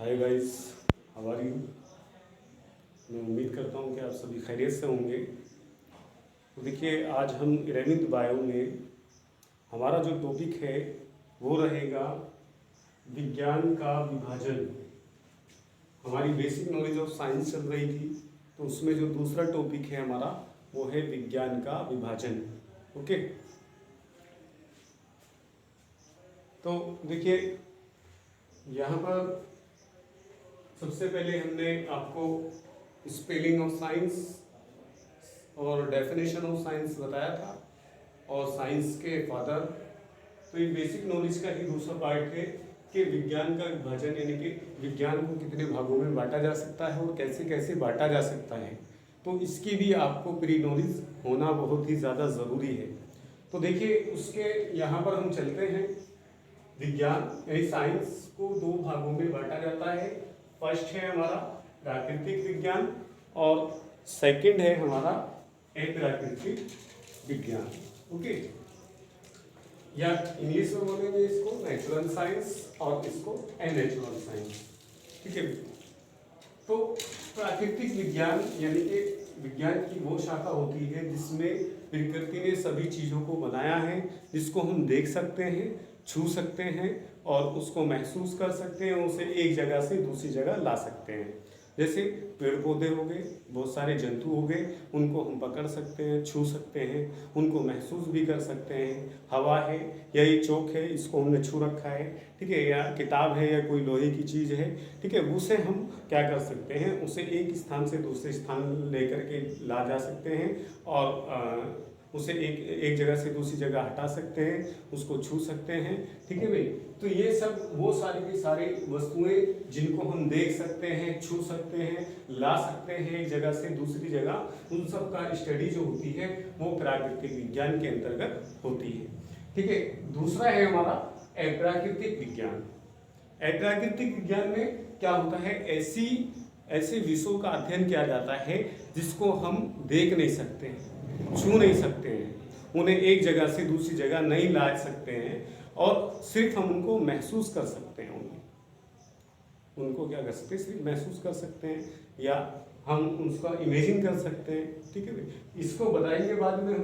Hi guys, how are you. मैं उम्मीद करता हूँ कि आप सभी खैरियत से होंगे। तो देखिए, आज हम 11वीं बायो में हमारा जो टॉपिक है वो रहेगा विज्ञान का विभाजन। हमारी बेसिक नॉलेज ऑफ साइंस चल रही थी, तो उसमें जो दूसरा टॉपिक है हमारा वो है विज्ञान का विभाजन। ओके, तो देखिए यहाँ पर सबसे पहले हमने आपको स्पेलिंग ऑफ साइंस और डेफिनेशन ऑफ साइंस बताया था और साइंस के फादर। तो ये बेसिक नॉलेज का ही दूसरा पार्ट है कि विज्ञान का विभाजन, यानी कि विज्ञान को कितने भागों में बांटा जा सकता है और कैसे कैसे बांटा जा सकता है। तो इसकी भी आपको प्री नॉलेज होना बहुत ही ज़्यादा ज़रूरी है। तो देखिए, उसके यहाँ पर हम चलते हैं। विज्ञान यानी साइंस को दो भागों में बांटा जाता है। फर्स्ट है हमारा प्राकृतिक विज्ञान और सेकंड है हमारा अप्राकृतिक विज्ञान। ओके, या इंग्लिश में बोलेंगे इसको नेचुरल साइंस और इसको अननेचुरल साइंस। ठीक है। तो प्राकृतिक विज्ञान यानी कि विज्ञान की वो शाखा होती है जिसमें प्रकृति ने सभी चीज़ों को बनाया है, जिसको हम देख सकते हैं, छू सकते हैं और उसको महसूस कर सकते हैं, उसे एक जगह से दूसरी जगह ला सकते हैं। जैसे पेड़ पौधे हो गए, बहुत सारे जंतु हो गए, उनको हम पकड़ सकते हैं, छू सकते हैं, उनको महसूस भी कर सकते हैं। हवा है या ये चौक है, इसको हमने छू रखा है, ठीक है, या किताब है या कोई लोहे की चीज़ है, ठीक है, उसे हम क्या कर सकते हैं, उसे एक स्थान से दूसरे स्थान लेकर के ला जा सकते हैं और उसे एक जगह से दूसरी जगह हटा सकते हैं, उसको छू सकते हैं। ठीक है भाई। तो ये सब वो सारी की सारी वस्तुएं जिनको हम देख सकते हैं, छू सकते हैं, ला सकते हैं एक जगह से दूसरी जगह, उन सब का स्टडी जो होती है वो प्राकृतिक विज्ञान के अंतर्गत होती है। ठीक है। दूसरा है हमारा अप्राकृतिक विज्ञान। अप्राकृतिक विज्ञान में क्या होता है, ऐसे विषयों का अध्ययन किया जाता है जिसको हम देख नहीं सकते हैं, छू नहीं सकते हैं, उन्हें एक जगह से दूसरी जगह नहीं ला सकते हैं और सिर्फ हम उनको महसूस कर सकते हैं। उनको क्या कर सकते हैं, सिर्फ महसूस कर सकते हैं या हम उसका इमेजिन कर सकते हैं। ठीक है भाई, इसको बताएंगे बाद में। हम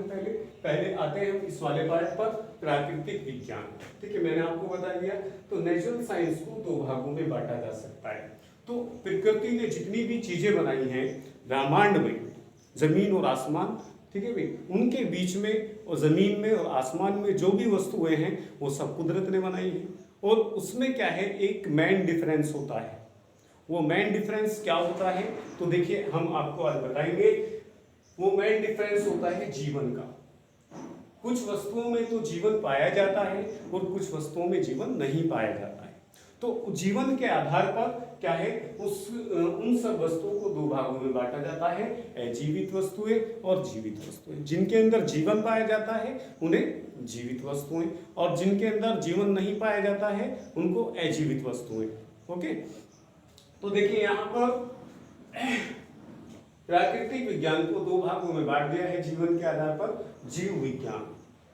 पहले आते हैं हम इस वाले पार्ट पर, प्राकृतिक विज्ञान। ठीक है, मैंने आपको बता दिया। तो नेचुरल साइंस को दो भागों में बांटा जा सकता है। तो प्रकृति ने जितनी भी चीजें बनाई हैं ब्रह्मांड में, जमीन और आसमान, ठीक है भाई, उनके बीच में और जमीन में और आसमान में जो भी वस्तुएं हैं वो सब कुदरत ने बनाई है। और उसमें क्या है, एक मेन डिफरेंस होता है। वो मेन डिफरेंस क्या होता है, तो देखिए हम आपको आज बताएंगे। वो मेन डिफरेंस होता है जीवन का। कुछ वस्तुओं में तो जीवन पाया जाता है और कुछ वस्तुओं में जीवन नहीं पाया जाता है। तो जीवन के आधार पर क्या है, उन सब वस्तुओं को दो भागों में बांटा जाता है, अजीवित वस्तुएं और जीवित वस्तुएं। जिनके अंदर जीवन पाया जाता है उन्हें जीवित वस्तुएं, और जिनके अंदर जीवन नहीं पाया जाता है उनको अजीवित वस्तुएं। ओके, तो देखिए यहाँ पर प्राकृतिक विज्ञान को दो भागों में बांट दिया है जीवन के आधार पर। जीव विज्ञान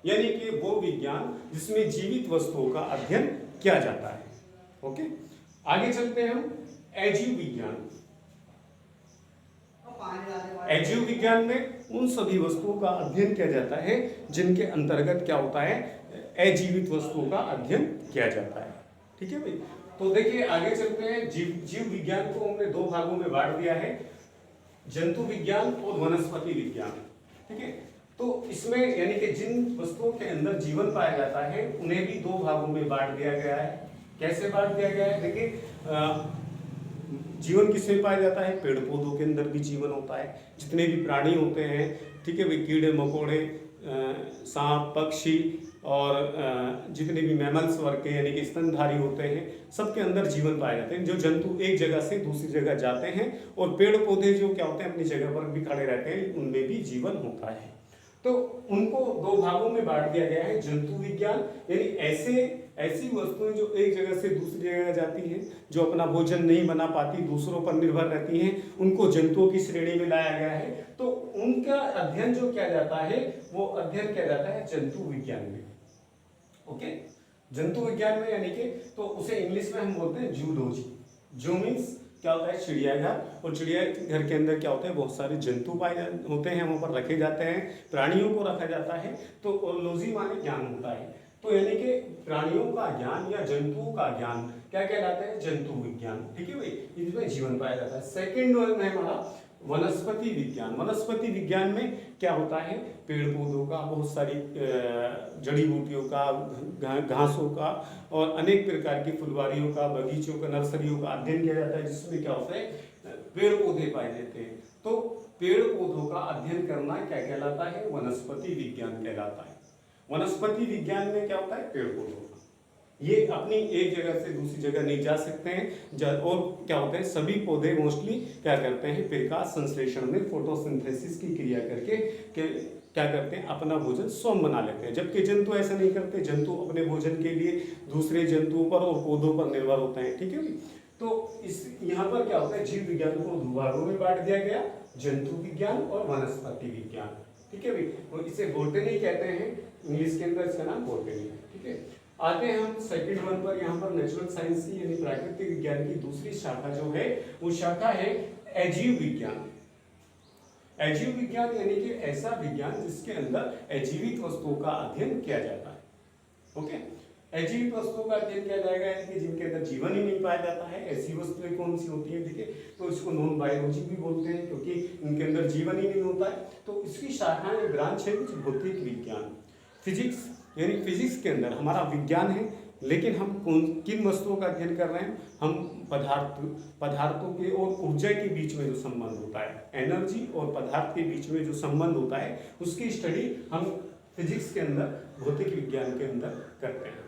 यानी कि वो विज्ञान जिसमें जीवित वस्तुओं का अध्ययन किया जाता है। ओके, आगे चलते हैं हम अजीव विज्ञान। अजीव विज्ञान में उन सभी वस्तुओं का अध्ययन किया जाता है जिनके अंतर्गत क्या होता है, अजीवित वस्तुओं का अध्ययन किया जाता है। ठीक है भाई। तो देखिए आगे चलते हैं। जीव विज्ञान को हमने दो भागों में बांट दिया है, जंतु विज्ञान और वनस्पति विज्ञान। ठीक है। तो इसमें यानी कि जिन वस्तुओं के अंदर जीवन पाया जाता है उन्हें भी दो भागों में बांट दिया गया है। कैसे बांट दिया गया है, देखिए जीवन किसमें पाया जाता है, पेड़ पौधों के अंदर भी जीवन होता है, जितने भी प्राणी होते हैं, ठीक है भाई, कीड़े मकोड़े, सांप, पक्षी और जितने भी मैमल्स वर्ग के यानी कि स्तनधारी होते हैं, सबके अंदर जीवन पाए जाते हैं। जो जंतु एक जगह से दूसरी जगह जाते हैं, और पेड़ पौधे जो क्या होते हैं अपनी जगह पर भी खड़े रहते हैं, उनमें भी जीवन होता है। तो उनको दो भागों में बांट दिया गया है। जंतु विज्ञान यानी ऐसी वस्तुएं जो एक जगह से दूसरी जगह जाती हैं, जो अपना भोजन नहीं बना पाती, दूसरों पर निर्भर रहती हैं, उनको जंतुओं की श्रेणी में लाया गया है। तो उनका अध्ययन जो किया जाता है वो अध्ययन किया जाता है जंतु विज्ञान में। ओके, जंतु विज्ञान में यानी कि तो उसे इंग्लिश में हम बोलते हैं जूलॉजी। जू मीन्स क्या होता है, चिड़ियाघर। और चिड़ियाघर के अंदर क्या होता है, बहुत सारे जंतु पाए होते हैं, वहाँ पर रखे जाते हैं, प्राणियों को रखा जाता है। तो लॉजी माने ज्ञान होता है, तो यानी कि प्राणियों का ज्ञान या जंतुओं का ज्ञान क्या कहलाता है, जंतु विज्ञान। ठीक है भाई, इसमें जीवन पाया जाता है। सेकेंड वन है हमारा वनस्पति विज्ञान। वनस्पति विज्ञान में क्या होता है, पेड़ पौधों का, बहुत सारी जड़ी बूटियों का, घासों का और अनेक प्रकार की फुलवारियों का, बगीचों का, नर्सरियों का अध्ययन किया जाता है, जिसमें क्या होता है, पेड़ पौधे पाए जाते हैं। तो पेड़ पौधों का अध्ययन करना क्या कहलाता है, वनस्पति विज्ञान कहलाता है। वनस्पति विज्ञान में क्या होता है, पेड़ पौधों का, ये अपनी एक जगह से दूसरी जगह नहीं जा सकते हैं। और क्या होता है, सभी पौधे मोस्टली क्या करते हैं, प्रकाश संश्लेषण में फोटोसिंथेसिस की क्रिया करके क्या करते हैं, अपना भोजन स्वयं बना लेते हैं। जबकि जंतु ऐसा नहीं करते, जंतु अपने भोजन के लिए दूसरे जंतुओं पर और पौधों पर निर्भर होते हैं। ठीक है, तो इस यहाँ पर क्या होता है, जीव विज्ञान को दो भागों में बांट दिया गया, जंतु विज्ञान और वनस्पति विज्ञान। ठीक है भाई, और इसे बोटनी कहते हैं, इंग्लिश के अंदर इसका नाम बोटनी है। ठीक है, आते हैं हम सेकंड वन पर। यहाँ पर नेचुरल साइंस की यानी प्राकृतिक विज्ञान की दूसरी शाखा जो है, वो शाखा है अजीव विज्ञान। अजीव विज्ञान यानी कि ऐसा विज्ञान जिसके अंदर अजीवित वस्तुओं का अध्ययन किया जाता है। ओके, अजीवित वस्तुओं का अध्ययन किया जाएगा यानी कि जिनके अंदर जीवन ही नहीं पाया जाता है। ऐसी वस्तुएं कौन सी होती है, देखिए, तो इसको नॉन बायोलॉजी भी बोलते हैं, क्योंकि इनके अंदर जीवन ही नहीं होता है। तो इसकी शाखाएं, ब्रांच है कुछ भौतिक विज्ञान, फिजिक्स, यानी फिजिक्स के अंदर हमारा विज्ञान है, लेकिन हम किन वस्तुओं का अध्ययन कर रहे हैं, हम पदार्थों के और ऊर्जा के बीच में जो संबंध होता है, एनर्जी और पदार्थ के बीच में जो संबंध होता है, उसकी स्टडी हम फिजिक्स के अंदर, भौतिक विज्ञान के अंदर करते हैं।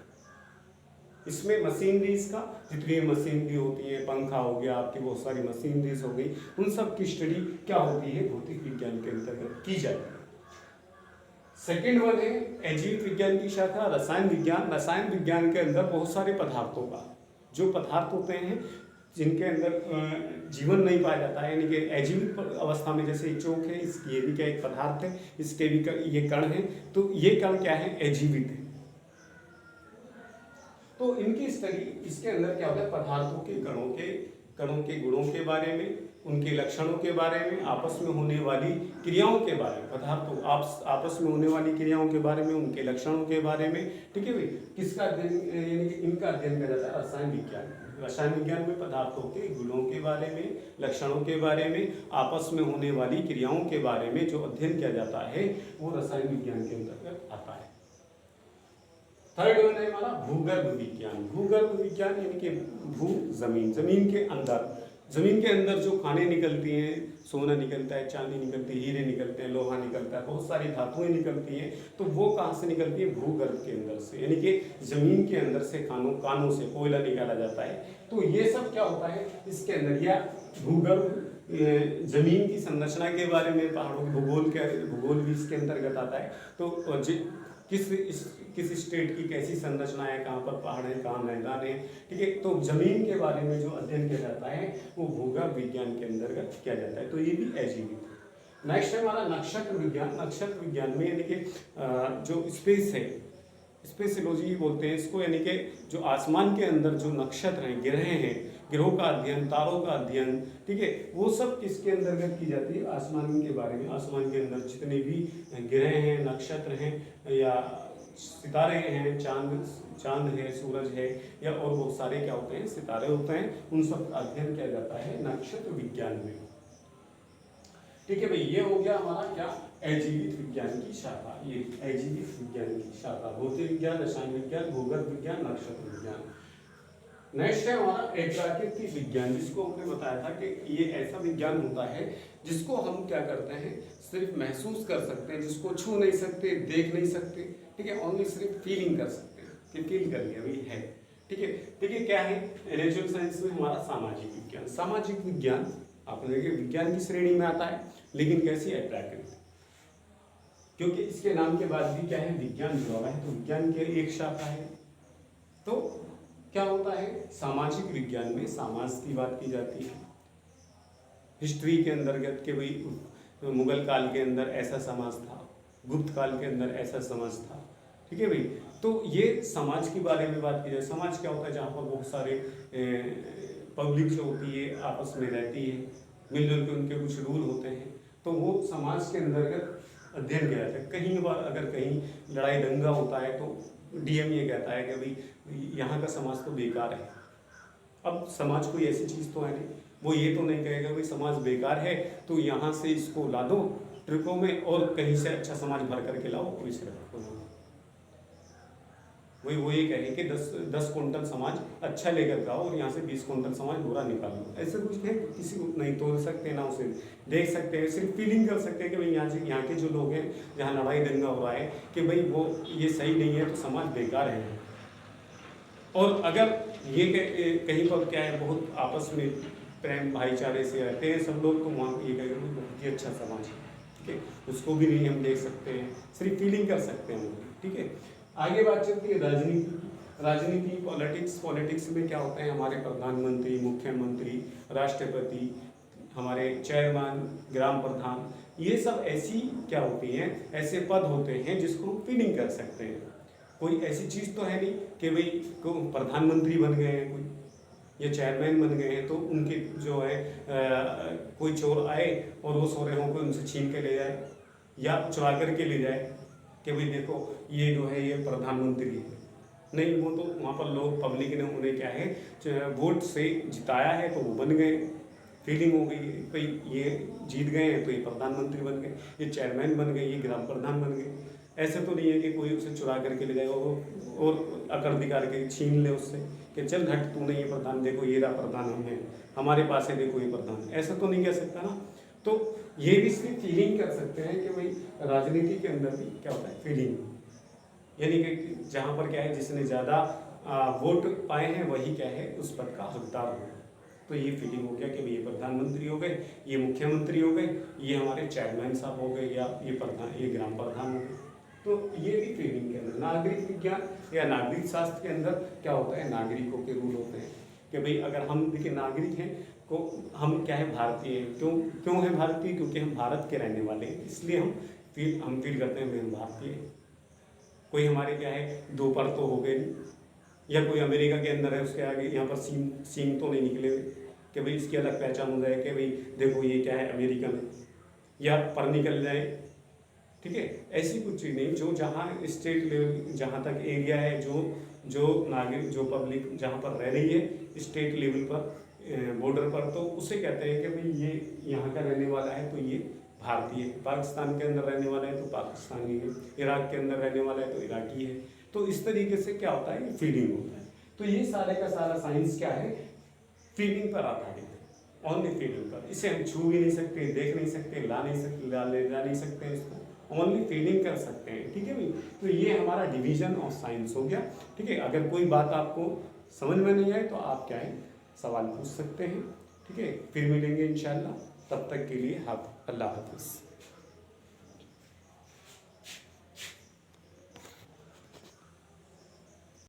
इसमें मशीनरीज का, जितनी मशीनरी होती है, पंखा हो गया, आपकी बहुत सारी मशीनरीज हो गई, उन सब की स्टडी क्या होती है, भौतिक विज्ञान के अंतर्गत की जाती है। सेकेंड वन है अजीव विज्ञान की शाखा रसायन विज्ञान। रसायन विज्ञान के अंदर बहुत सारे पदार्थों का, जो पदार्थ होते हैं जिनके अंदर जीवन नहीं पाया जाता है, यानी कि अजीवित अवस्था में, जैसे चौक है, ये भी क्या एक पदार्थ है, इसके भी ये कण है, तो ये कण क्या है, अजीवित है। तो इनकी स्टडी, इसके अंदर क्या होता है, पदार्थों के कणों के गुणों के बारे में, उनके लक्षणों के बारे में, आपस में होने वाली क्रियाओं के बारे में, पदार्थों आपस में होने वाली क्रियाओं के बारे में, उनके लक्षणों के बारे में। ठीक है भाई, किसका अध्ययन, यानी कि इनका अध्ययन किया जाता है रसायन विज्ञान। रसायन विज्ञान में पदार्थों के गुणों के बारे में, लक्षणों के बारे में, आपस में होने वाली क्रियाओं के बारे में जो अध्ययन किया जाता है, वो रसायन विज्ञान के अंतर्गत आता है। थर्ड वन है हमारा भूगर्भ विज्ञान। भूगर्भ विज्ञान यानी कि जमीन के अंदर जो खाने निकलती हैं, सोना निकलता है, चांदी निकलती है, हीरे निकलते हैं, लोहा निकलता है, बहुत सारी धातुएं निकलती हैं, तो वो कहाँ से निकलती है, भूगर्भ के अंदर से, यानी कि जमीन के अंदर से कानों से कोयला निकाला जाता है। तो ये सब क्या होता है इसके अंदर, या भूगर्भ जमीन की संरचना के बारे में, पहाड़ों के भूगोल भी इसके अंतर्गत आता है। तो किस स्टेट की कैसी संरचना है, कहाँ पर पहाड़ है, कहाँ मैदान है। ठीक है, तो जमीन के बारे में जो अध्ययन किया जाता है, वो भूगर्भ विज्ञान के अंतर्गत किया जाता है। तो ये भी अजीवित है। नेक्स्ट है हमारा नक्षत्र विज्ञान। नक्षत्र विज्ञान में यानी कि जो स्पेस है, स्पेसियोलॉजी बोलते हैं इसको, यानी कि जो आसमान के अंदर जो नक्षत्र हैं, ग्रहों का अध्ययन, तारों का अध्ययन। ठीक है, वो सब किसके अंतर्गत की जाती है, आसमान के बारे में। आसमान के अंदर जितने भी ग्रह हैं, नक्षत्र हैं, या सितारे हैं, चांद है, सूरज है, या और बहुत सारे क्या होते हैं, सितारे होते हैं, उन सब का अध्ययन किया जाता है नक्षत्र विज्ञान में। ठीक है भाई, ये हो गया हमारा क्या, अजीवित विज्ञान की शाखा। ये अजीवित विज्ञान की शाखा, भौतिक विज्ञान, रसायन विज्ञान, भूगर्भ विज्ञान, नक्षत्र विज्ञान। नेक्स्ट है हमारा प्राकृतिक विज्ञान, जिसको हमने बताया था कि ये ऐसा विज्ञान होता है जिसको हम क्या करते हैं, सिर्फ महसूस कर सकते हैं, जिसको छू नहीं सकते, देख नहीं सकते। ठीक है, ओनली सिर्फ फीलिंग कर सकते हैं कि फील कर लिया वही है। ठीक है, देखिए क्या है, नेचुरल साइंस में हमारा सामाजिक विज्ञान। सामाजिक विज्ञान आपने देखिए विज्ञान की श्रेणी में आता है, लेकिन कैसी है, प्राकृतिक, क्योंकि इसके नाम के बाद भी क्या है, विज्ञान जुड़ा हुआ है, तो विज्ञान की एक शाखा है। तो क्या होता है, सामाजिक विज्ञान में समाज की बात की जाती है, हिस्ट्री के अंतर्गत के भाई मुगल काल के अंदर ऐसा समाज था, गुप्त काल के अंदर ऐसा समाज था। ठीक है भाई, तो ये समाज के बारे में बात की जाए। समाज क्या होता है, जहाँ पर बहुत सारे पब्लिक जो होती है आपस में रहती है, मिलजुल के उनके कुछ रूल होते हैं, तो वो समाज के अंतर्गत अध्ययन किया जाता है। कहीं बार अगर कहीं लड़ाई दंगा होता है तो डीएम ये कहता है कि भाई यहाँ का समाज तो बेकार है। अब समाज कोई ऐसी चीज़ तो है नहीं, वो ये तो नहीं कहेगा भाई समाज बेकार है तो यहाँ से इसको ला दो ट्रिकों में और कहीं से अच्छा समाज भर करके लाओ, कोई से वही वो ये कहे कि 10 क्विंटल समाज अच्छा लेकर आओ और यहाँ से 20 क्विंटल समाज बुरा निकाल लो। ऐसे कुछ है, किसी को नहीं तोड़ सकते ना उसे देख सकते हैं, सिर्फ फीलिंग कर सकते हैं कि भाई यहाँ के जो लोग हैं जहाँ लड़ाई दंगा हो रहा है कि भाई वो ये सही नहीं है तो समाज बेकार है। और अगर ये कहीं पर क्या है बहुत आपस में प्रेम भाईचारे से रहते हैं सब लोग, तो वहाँ ये कहेंगे बहुत ही अच्छा समाज है, ठीक है, उसको भी नहीं हम देख सकते हैं, सिर्फ फीलिंग कर सकते हैं, ठीक है। आगे बात चलती है राजनीति पॉलिटिक्स में क्या होता है, हमारे प्रधानमंत्री, मुख्यमंत्री, राष्ट्रपति, हमारे चेयरमैन, ग्राम प्रधान, ये सब ऐसी क्या होती हैं, ऐसे पद होते हैं जिसको हम फीलिंग कर सकते हैं। कोई ऐसी चीज़ तो है नहीं कि भाई को प्रधानमंत्री बन गए हैं कोई या चेयरमैन बन गए हैं तो उनके जो है कोई चोर आए और वो सोरेहों को उनसे छीन के ले जाए या चुरा करके ले जाए कि भाई देखो ये जो है ये प्रधानमंत्री है। नहीं, वो तो वहाँ पर लोग पब्लिक ने उन्हें क्या है वोट से जिताया है तो वो बन गए, फीलिंग हो गई भाई ये जीत गए हैं तो ये प्रधानमंत्री बन गए, ये चेयरमैन बन गए, ये ग्राम प्रधान बन गए। ऐसे तो नहीं है कि कोई उसे चुरा करके ले जाएगा और अकड़ दिकार के छीन ले उससे कि चल हट तू नहीं ये प्रधान, देखो ये रहा प्रधान, हमें हमारे पास है, देखो ये प्रधान। ऐसा तो नहीं कह सकता ना। तो ये भी सिर्फ फीलिंग कर सकते हैं कि भाई राजनीति के अंदर भी क्या होता है फीलिंग, यानी कि जहाँ पर क्या है जिसने ज़्यादा वोट पाए हैं वही क्या है उस पद का हकदार हो। तो ये फीलिंग हो गया कि भाई ये प्रधानमंत्री हो गए, ये मुख्यमंत्री हो गए, ये हमारे चेयरमैन साहब हो गए या ये ग्राम प्रधान हो गए। तो ये भी फीलिंग के अंदर नागरिक विज्ञान या नागरिक शास्त्र के अंदर क्या होता है, नागरिकों के रूल होते हैं कि भाई अगर हम देखिए नागरिक हैं को हम क्या है भारतीय हैं, क्यों है भारतीय, क्योंकि हम भारत के रहने वाले हैं, इसलिए हम फील करते हैं हम भारतीय। कोई हमारे क्या है दो पर तो हो गए नहीं, या कोई अमेरिका के अंदर है उसके आगे यहाँ पर सींग तो नहीं निकले हुए कि भाई इसकी अलग पहचान हो जाए कि भाई देखो ये क्या है अमेरिकन है, या पर निकल जाए, ठीक है। ऐसी कुछ चीज़ नहीं, जो जहाँ स्टेट लेवल जहाँ तक एरिया है, जो नागरिक जो पब्लिक जहाँ पर रह रही है स्टेट लेवल पर बॉर्डर पर, तो उसे कहते हैं कि भाई ये यहाँ का रहने वाला है तो ये भारतीय है। पाकिस्तान के अंदर रहने वाला है तो पाकिस्तानी है, इराक के अंदर रहने वाला है तो इराकी है। तो इस तरीके से क्या होता है फीलिंग होता है। तो ये सारे का सारा साइंस क्या है, फीलिंग पर आधारित है, ओनली फीलिंग पर। इसे हम छू भी नहीं सकते, देख नहीं सकते, ला नहीं सकते, इसको ओनली फीलिंग कर सकते हैं, ठीक है भाई। तो ये हमारा डिवीजन ऑफ साइंस हो गया, ठीक है। अगर कोई बात आपको समझ में नहीं आए तो आप क्या है सवाल पूछ सकते हैं, ठीक है। फिर मिलेंगे इंशाल्लाह, तब तक के लिए अल्लाह हाफिज़।